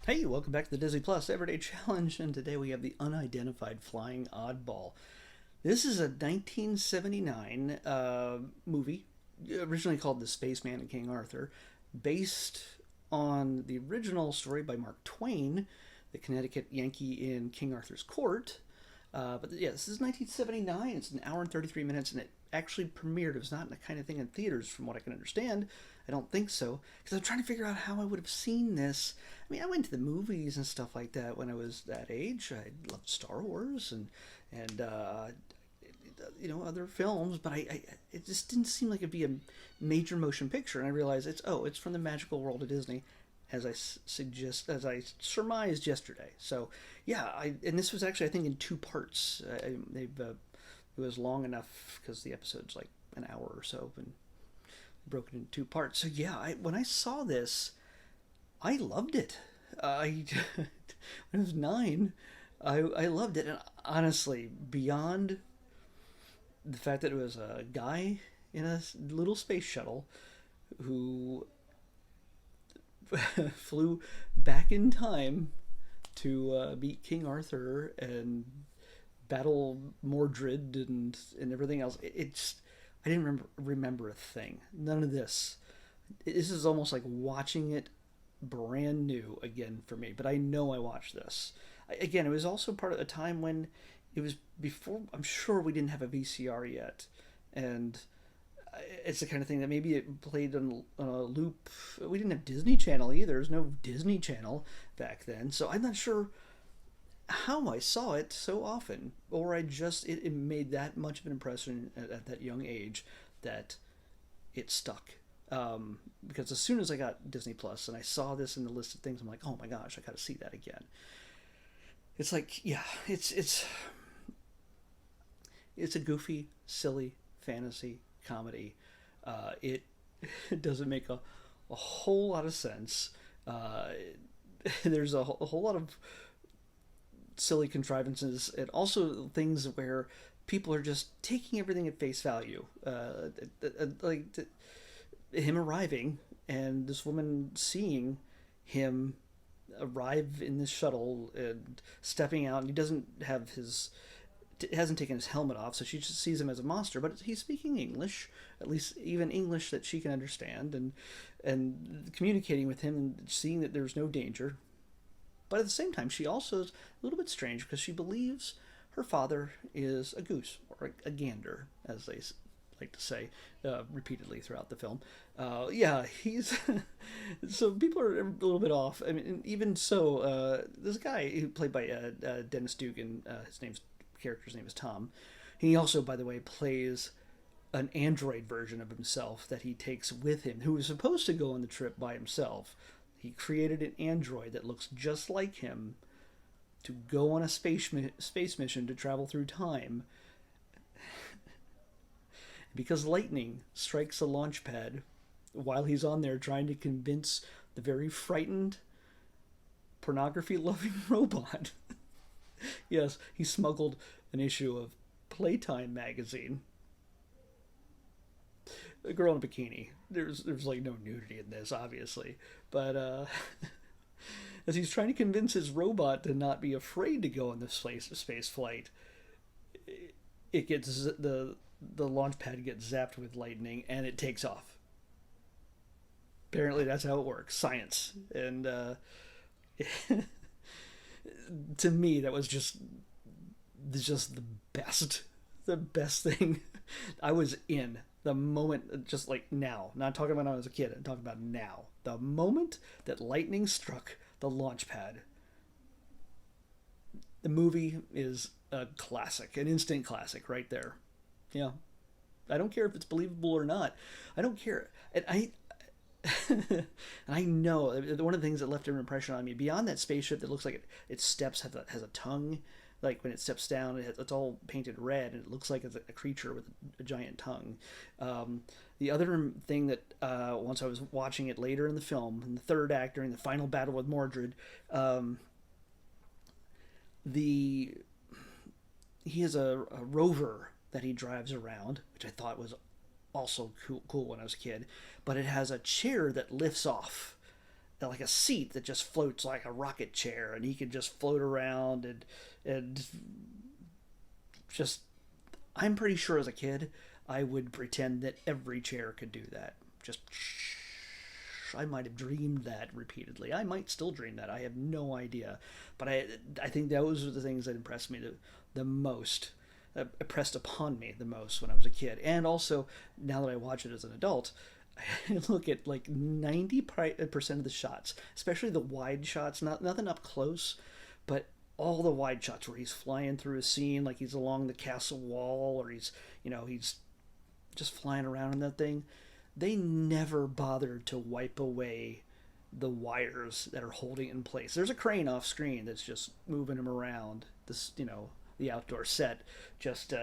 Hey, welcome back to the Disney Plus Everyday Challenge, and today we have the Unidentified Flying Oddball. This is a 1979 movie, originally called The Spaceman and King Arthur, based on the original story by Mark Twain, the Connecticut Yankee in King Arthur's court. But yeah, this is 1979. It's an hour and 33 minutes, and it actually premiered. It was not the kind of thing in theaters, from what I can understand. I don't think so, because I'm trying to figure out how I would have seen this. I mean, I went to the movies and stuff like that when I was that age. I loved Star Wars and other films, but I it just didn't seem like it'd be a major motion picture. And I realized it's from the magical world of Disney, as I surmised yesterday. So yeah, and this was actually, I think, in two parts. It was long enough because the episode's like an hour or so, and broken into two parts. So yeah, when I saw this, I loved it. I when I was 9, I loved it, and honestly, beyond the fact that it was a guy in a little space shuttle who flew back in time to meet King Arthur and battle Mordred and everything else. It's I didn't remember a thing. None of this. This is almost like watching it brand new again for me. But I know I watched this. Again, it was also part of a time when it was before. I'm sure we didn't have a VCR yet, and it's the kind of thing that maybe it played on a loop. We didn't have Disney Channel either. There's no Disney Channel back then, so I'm not sure how I saw it so often, or it made that much of an impression at that young age that it stuck. Because as soon as I got Disney Plus and I saw this in the list of things, I'm like, oh my gosh, I got to see that again. It's like, yeah, it's a goofy, silly fantasy comedy. It doesn't make a whole lot of sense. There's a whole lot of silly contrivances, and also things where people are just taking everything at face value. Like him arriving and this woman seeing him arrive in this shuttle and stepping out, and he doesn't have his hasn't taken his helmet off, so she just sees him as a monster. But he's speaking English, at least even English that she can understand, and communicating with him and seeing that there's no danger. But at the same time, she also is a little bit strange because she believes her father is a goose, or a gander, as they like to say repeatedly throughout the film. Yeah, he's. So people are a little bit off. I mean, even so, this guy who played by Dennis Dugan, character's name is Tom. He also, by the way, plays an android version of himself that he takes with him, who was supposed to go on the trip by himself. He created an android that looks just like him to go on a space mission to travel through time. Because lightning strikes a launch pad while he's on there trying to convince the very frightened, pornography-loving robot. Yes, he smuggled an issue of Playtime magazine. A girl in a bikini. There's like no nudity in this, obviously, but as he's trying to convince his robot to not be afraid to go on this space flight, it gets the launch pad gets zapped with lightning and it takes off. Apparently, that's how it works. Science. And to me, that was just the best thing. I was in the moment, just like now. Not talking about when I was a kid. I'm talking about now. The moment that lightning struck the launch pad. The movie is a classic, an instant classic, right there. Yeah, I don't care if it's believable or not. I don't care. And I know one of the things that left an impression on me, beyond that spaceship that looks like its steps has a tongue. Like when it steps down, it's all painted red, and it looks like it's a creature with a giant tongue. The other thing that once I was watching it later in the film, in the third act during the final battle with Mordred, he has a rover that he drives around, which I thought was also cool when I was a kid. But it has a chair that lifts off, like a seat that just floats like a rocket chair, and he can just float around and just. I'm pretty sure as a kid, I would pretend that every chair could do that. Just. I might have dreamed that repeatedly. I might still dream that. I have no idea. But I think those are the things that impressed me the most, impressed upon me the most when I was a kid. And also, now that I watch it as an adult, I look at like 90% of the shots, especially the wide shots, nothing up close, but all the wide shots where he's flying through a scene, like he's along the castle wall, or he's just flying around in that thing. They never bothered to wipe away the wires that are holding it in place. There's a crane off screen that's just moving him around this, the outdoor set, just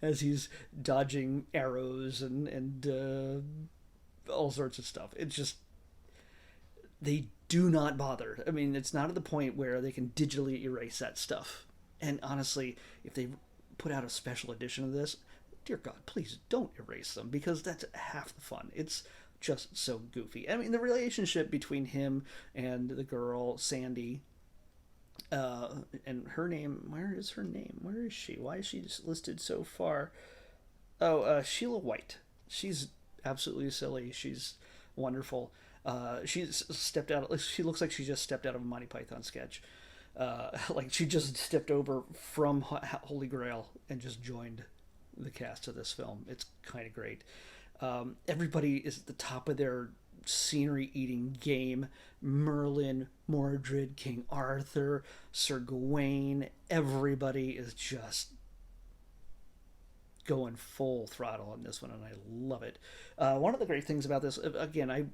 as he's dodging arrows and all sorts of stuff. It's just they do not bother. I mean, it's not at the point where they can digitally erase that stuff. And honestly, if they put out a special edition of this, dear God, please don't erase them, because that's half the fun. It's just so goofy. I mean, the relationship between him and the girl, Sandy, and her name, where is her name? Where is she? Why is she just listed so far? Oh, Sheila White. She's absolutely silly. She's wonderful. She's stepped out. She looks like she just stepped out of a Monty Python sketch. Like she just stepped over from Holy Grail and just joined the cast of this film. It's kind of great. Everybody is at the top of their scenery eating game. Merlin, Mordred, King Arthur, Sir Gawain, everybody is just going full throttle on this one, and I love it. One of the great things about this, again,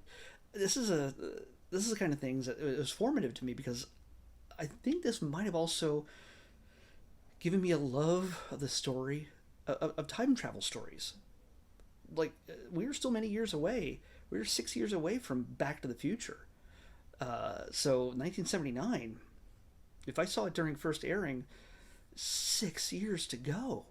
this is the kind of things that it was formative to me, because I think this might have also given me a love of the story of time travel stories. Like, we were still many years away. We were 6 years away from Back to the Future. So 1979, if I saw it during first airing, 6 years to go.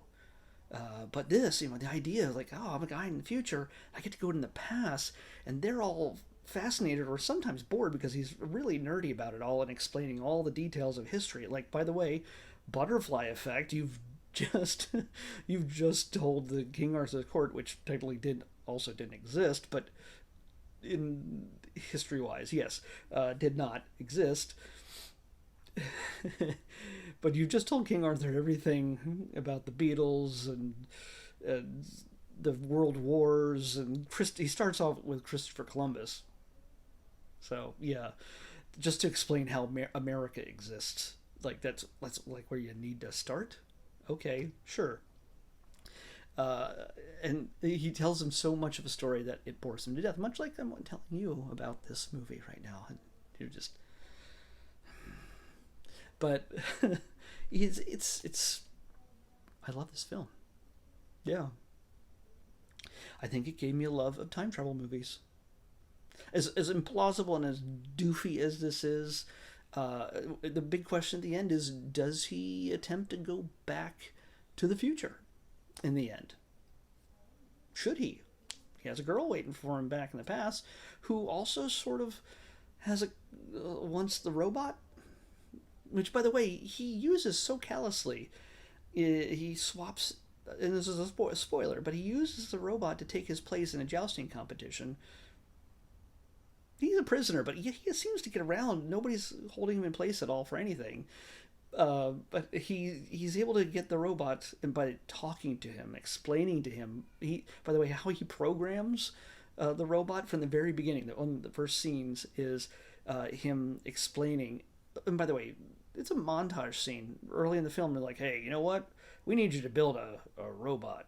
But this, the idea of like, oh, I'm a guy in the future, I get to go in the past, and they're all fascinated or sometimes bored because he's really nerdy about it all and explaining all the details of history. Like, by the way, butterfly effect, you've just told the King Arthur's court, which technically didn't exist, but in history-wise, yes, did not exist. But you've just told King Arthur everything about the Beatles and the World Wars, and he starts off with Christopher Columbus. So yeah, just to explain how America exists, like that's like where you need to start. Okay, sure. And he tells him so much of a story that it bores him to death, much like I'm telling you about this movie right now. And you're just, but it's. I love this film. Yeah. I think it gave me a love of time travel movies. As implausible and as doofy as this is, the big question at the end is, does he attempt to go back to the future in the end? Should he? He has a girl waiting for him back in the past who also sort of has wants the robot, which, by the way, he uses so callously. He swaps, and this is a spoiler, but he uses the robot to take his place in a jousting competition. He's a prisoner, but he seems to get around. Nobody's holding him in place at all for anything. But he's able to get the robot, and by talking to him, explaining to him, by the way, how he programs the robot from the very beginning. One of the first scenes is him explaining. And by the way, it's a montage scene early in the film. They're like, "Hey, you know what? We need you to build a robot."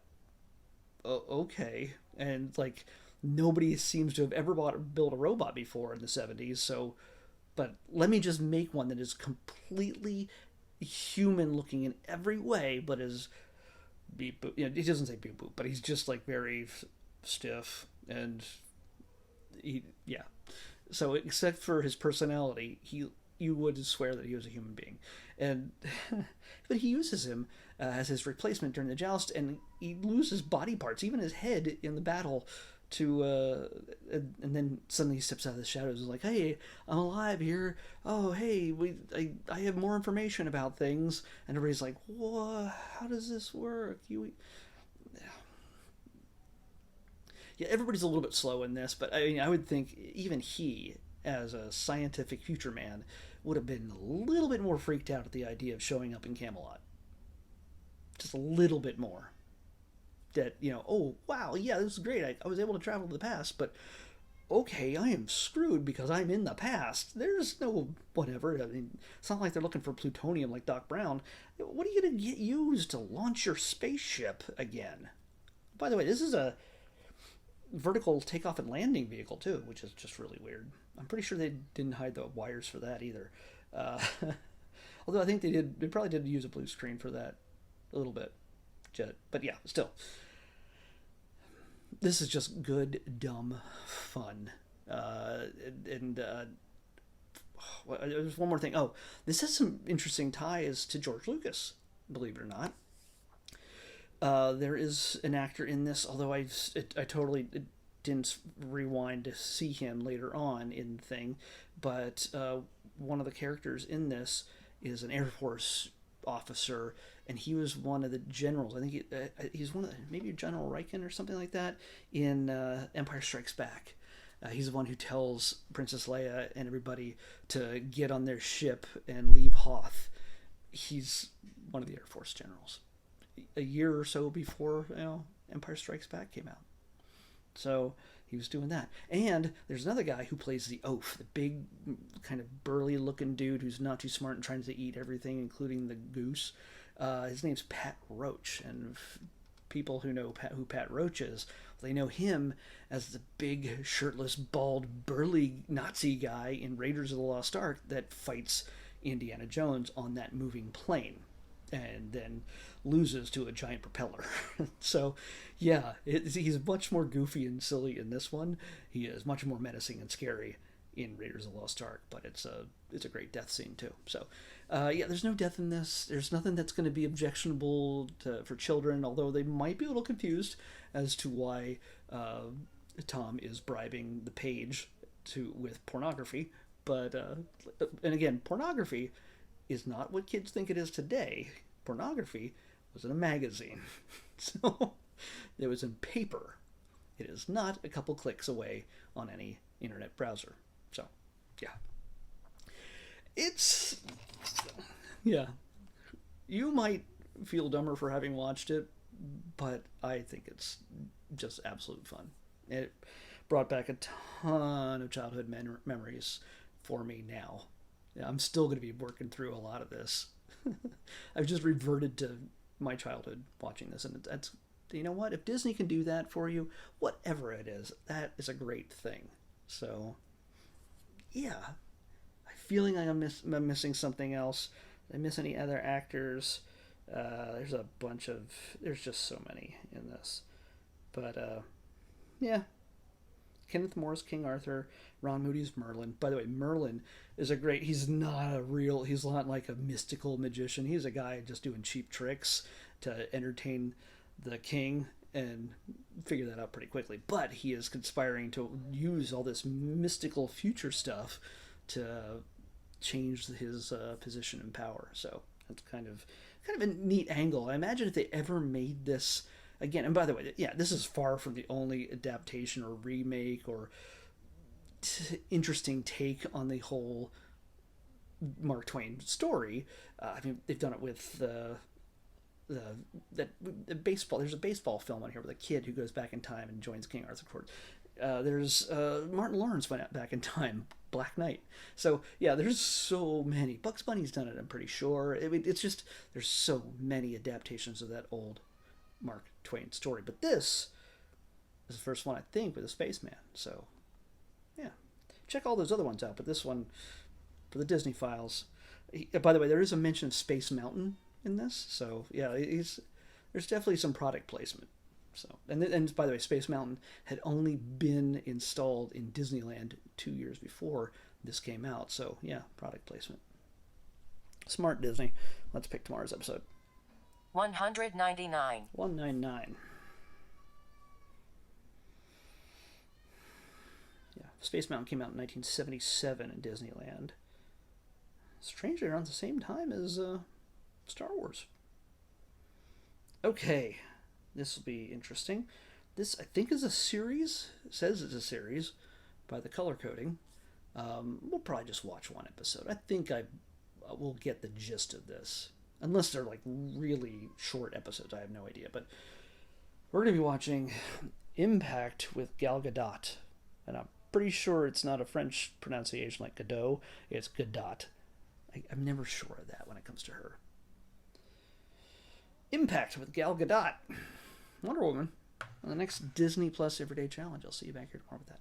Okay, and like, nobody seems to have ever built a robot before in the 70s, so, but let me just make one that is completely human looking in every way, but is beep boop. He doesn't say beep boop, but he's just like very stiff, and yeah. So except for his personality, you would swear that he was a human being, and but he uses him as his replacement during the joust, and he loses body parts, even his head in the battle. to and then suddenly he steps out of the shadows and is like, hey, I'm alive here. Oh, hey, I have more information about things. And everybody's like, what? How does this work? Yeah, everybody's a little bit slow in this, but I mean, I would think even he, as a scientific future man, would have been a little bit more freaked out at the idea of showing up in Camelot. Just a little bit more. That, oh, wow, yeah, this is great. I was able to travel to the past, but okay, I am screwed because I'm in the past. There's no whatever. I mean, it's not like they're looking for plutonium like Doc Brown. What are you going to get used to launch your spaceship again? By the way, this is a vertical takeoff and landing vehicle too, which is just really weird. I'm pretty sure they didn't hide the wires for that either. Uh, although I think they did. They probably did use a blue screen for that a little bit. But yeah, still, this is just good, dumb fun. There's one more thing. Oh, this has some interesting ties to George Lucas, believe it or not. There is an actor in this, although I totally didn't rewind to see him later on in the thing, but one of the characters in this is an Air Force officer, and he was one of the generals. I think he's one of maybe General Riken or something like that in Empire Strikes Back. He's the one who tells Princess Leia and everybody to get on their ship and leave Hoth. He's one of the Air Force generals. A year or so before Empire Strikes Back came out. So he was doing that. And there's another guy who plays the Oaf, the big kind of burly looking dude who's not too smart and trying to eat everything, including the goose. His name's Pat Roach. And people who know who Pat Roach is, they know him as the big, shirtless, bald, burly Nazi guy in Raiders of the Lost Ark that fights Indiana Jones on that moving plane and then loses to a giant propeller. So, yeah, he's much more goofy and silly in this one. He is much more menacing and scary in Raiders of the Lost Ark, but it's a great death scene too. So, yeah, there's no death in this. There's nothing that's going to be objectionable for children, although they might be a little confused as to why Tom is bribing the page with pornography. But and again, pornography is not what kids think it is today. Pornography was in a magazine. So it was in paper. It is not a couple clicks away on any internet browser. So, yeah. Yeah. You might feel dumber for having watched it, but I think it's just absolute fun. It brought back a ton of childhood memories for me now. Yeah, I'm still going to be working through a lot of this. I've just reverted to my childhood watching this, and that's, you know what? If Disney can do that for you, whatever it is, that is a great thing. So, yeah. I'm feeling like I'm missing something else. Did I miss any other actors? There's just so many in this. But, yeah. Kenneth Moore's King Arthur, Ron Moody's Merlin. By the way, Merlin is he's not like a mystical magician. He's a guy just doing cheap tricks to entertain the king and figure that out pretty quickly. But he is conspiring to use all this mystical future stuff to change his position in power. So that's kind of a neat angle. I imagine if they ever made this again, and by the way, yeah, this is far from the only adaptation or remake or interesting take on the whole Mark Twain story. I mean, they've done it with the baseball. There's a baseball film on here with a kid who goes back in time and joins King Arthur Court. There's Martin Lawrence went back in time, Black Knight. So yeah, there's so many. Bugs Bunny's done it, I'm pretty sure. I mean, it's just there's so many adaptations of that old Mark Twain story, but this is the first one, I think, with a spaceman. So yeah, check all those other ones out, but this one for the Disney files. By the way, there is a mention of Space Mountain in this, so yeah, there's definitely some product placement. So and by the way, Space Mountain had only been installed in Disneyland 2 years before this came out, so yeah, product placement. Smart Disney. Let's pick tomorrow's episode. 199. 199. Space Mountain came out in 1977 in Disneyland. Strangely, around the same time as Star Wars. Okay, this will be interesting. This, I think, is a series. It says it's a series by the color coding. We'll probably just watch one episode. I think I will get the gist of this. Unless they're like really short episodes, I have no idea. But we're going to be watching Impact with Gal Gadot. And I'm pretty sure it's not a French pronunciation like Godot. It's Gadot. I'm never sure of that when it comes to her. Impact with Gal Gadot. Wonder Woman on the next Disney Plus Everyday Challenge. I'll see you back here tomorrow with that.